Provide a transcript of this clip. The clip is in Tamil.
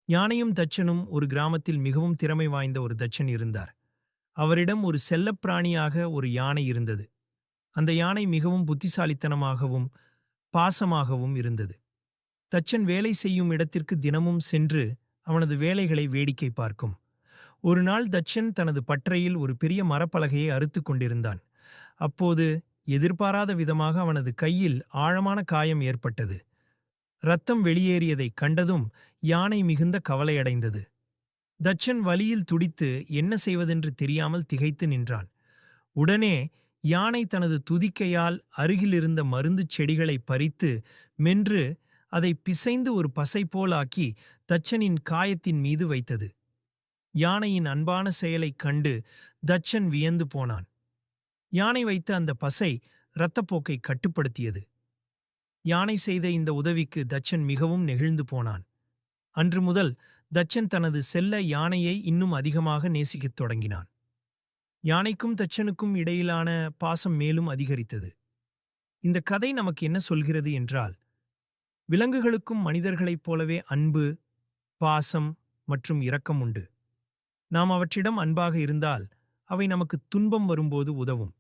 யானையும் தச்சனும் ஒரு கிராமத்தில் மிகவும் திறமை வாய்ந்த ஒரு தச்சன் இருந்தார். அவரிடம் ஒரு செல்லப்பிராணியாக ஒரு யானை இருந்தது. அந்த யானை மிகவும் புத்திசாலித்தனமாகவும் பாசமாகவும் இருந்தது. தச்சன் வேலை செய்யும் இடத்திற்கு தினமும் சென்று அவனது வேலைகளை வேடிக்கை பார்க்கும். ஒரு நாள் தச்சன் தனது பட்டறையில் ஒரு பெரிய மரப்பலகையை அறுத்துக் கொண்டிருந்தான். அப்போது எதிர்பாராத விதமாக அவனது கையில் ஆழமான காயம் ஏற்பட்டது. இரத்தம் வெளியேறியதைக் கண்டதும் யானை மிகுந்த கவலையடைந்தது. தச்சன் வலியில் துடித்து என்ன செய்வதென்று தெரியாமல் திகைத்து நின்றான். உடனே யானை தனது துதிக்கையால் அருகிலிருந்த மருந்துச் செடிகளை பறித்து மென்று அதை பிசைந்து ஒரு பசை போல் ஆக்கி தச்சனின் காயத்தின் மீது வைத்தது. யானையின் அன்பான செயலைக் கண்டு தச்சன் வியந்து போனான். யானை வைத்த அந்த பசை இரத்தப்போக்கை கட்டுப்படுத்தியது. யானை செய்த இந்த உதவிக்கு தச்சன் மிகவும் நெகிழ்ந்து போனான். அன்று முதல் தச்சன் தனது செல்ல யானையை இன்னும் அதிகமாக நேசிக்கத் தொடங்கினான். யானைக்கும் தச்சனுக்கும் இடையிலான பாசம் மேலும் அதிகரித்தது. இந்த கதை நமக்கு என்ன சொல்கிறது என்றால், விலங்குகளுக்கும் மனிதர்களைப் போலவே அன்பு, பாசம் மற்றும் இரக்கம் உண்டு. நாம் அவற்றிடம் அன்பாக இருந்தால் அவை நமக்கு துன்பம் வரும்போது உதவும்.